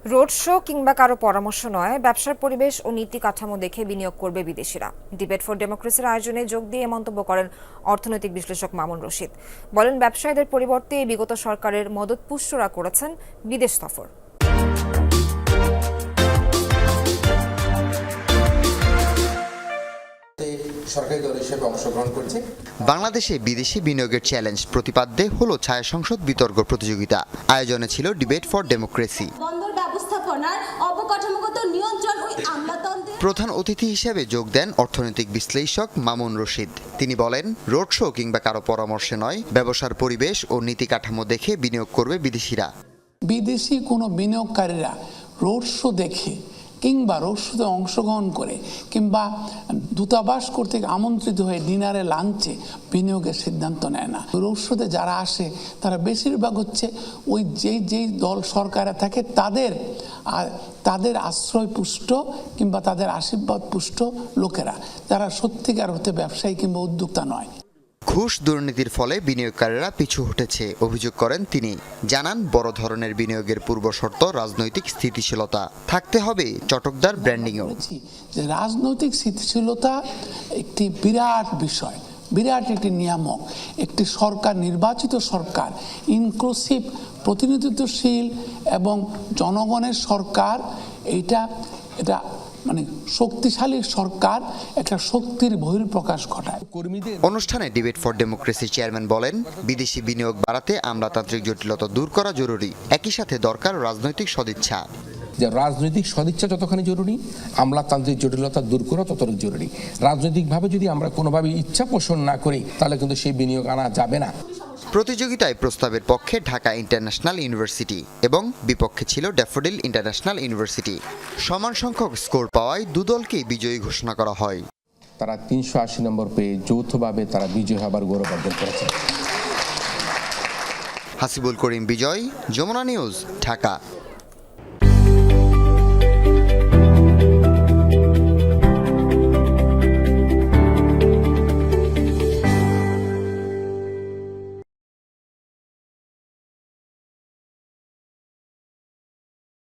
Road show কিংবা কারো পরামর্শ নয়, ব্যবসার পরিবেশ ও নীতি কাঠামো দেখে বিনিয়োগ করবে বিদেশিরা। ডিবেট ফর ডেমোক্রেসির আয়োজনে যোগ দিয়ে মন্তব্য করেন অর্থনৈতিক বিশ্লেষক মামুন রশিদ। বলেন, ব্যবসায়ীদের পরিবর্তে বিগত সরকারের মদতপুষ্টরা করেছেন বিদেশ সফর। সরকারি দল হিসেবে অংশগ্রহণ করছে। বাংলাদেশে বিদেশি বিনিয়োগের চ্যালেঞ্জ প্রতিপাদ্যে হলো ছায়া সংসদ বিতর্ক প্রতিযোগিতা। আয়োজনে ছিল ডিবেট ফর ডেমোক্রেসি। বন্দর ব্যবস্থাপনার অবকাঠামোগত নিয়ন্ত্রণ ও আমলাতন্ত্রের প্রধান অতিথি হিসেবে যোগ দেন অর্থনৈতিক বিশ্লেষক মামুন রশিদ। তিনি বলেন, রোড শো কিংবা কারো পরামর্শে নয়, ব্যবসার পরিবেশ ও নীতি কাঠামো দেখে বিনিয়োগ করবে বিদেশিরা। বিদেশি কোনো বিনিয়োগকারীরা রোড শো দেখে কিংবা রোড শোতে অংশগ্রহণ করে কিংবা দূতাবাস কর্তৃক আমন্ত্রিত হয়ে ডিনারে লাঞ্চে বিনিয়োগের সিদ্ধান্ত নেয় না। রোড শোতে যারা আসে তারা বেশিরভাগ হচ্ছে ওই যেই দল সরকারে থাকে তাদের আশ্রয় পুষ্ট কিংবা তাদের আশীর্বাদ পুষ্ট লোকেরা, যারা সত্যিকার হতে ব্যবসায়ী কিংবা উদ্যোক্তা নয়। ঘুষ দুর্নীতির ফলে বিনিয়োগকারীরা পিছু হটেছে অভিযোগ করেন তিনি। জানান, বড় ধরনের বিনিয়োগের পূর্ব শর্ত রাজনৈতিক স্থিতিশীলতা থাকতে হবে, চটকদার ব্র্যান্ডিংও। যে রাজনৈতিক স্থিতিশীলতা একটি বিরাট বিষয়, বিরাট একটি নিয়ামক। একটি সরকার, নির্বাচিত সরকার, ইনক্লুসিভ, প্রতিনিধিত্বশীল এবং জনগণের সরকার, এটা মানে শক্তিশালী সরকার একটা শক্তির বহিঃপ্রকাশ ঘটায়। অনুষ্ঠানে ডিবেট ফর ডেমোক্রেসির চেয়ারম্যান বলেন, বিদেশি বিনিয়োগ বাড়াতে আমলাতান্ত্রিক জটিলতা দূর করা জরুরি, একই সাথে দরকার রাজনৈতিক সদিচ্ছা। যে রাজনৈতিক সদিচ্ছা যতখানি জরুরি, আমলাতান্ত্রিক জটিলতা দূর করা ততটাই জরুরি। রাজনৈতিকভাবে যদি আমরা কোনোভাবে ইচ্ছা পোষণ না করি, তাহলে কিন্তু সেই বিনিয়োগ আনা যাবে না। প্রতিযোগিতায় প্রস্তাবের পক্ষে ঢাকা ইন্টারন্যাশনাল ইউনিভার্সিটি এবং বিপক্ষে ছিল ড্যাফোডিল ইন্টারন্যাশনাল ইউনিভার্সিটি। সমান সংখ্যক স্কোর পাওয়ায় দুদলকেই বিজয়ী ঘোষণা করা হয়। তারা 380 নম্বর পেয়ে যৌথভাবে তারা বিজয় হবার গৌরব অর্জন করেছে। হাসিবুল করিম বিজয়, যমুনা নিউজ, ঢাকা।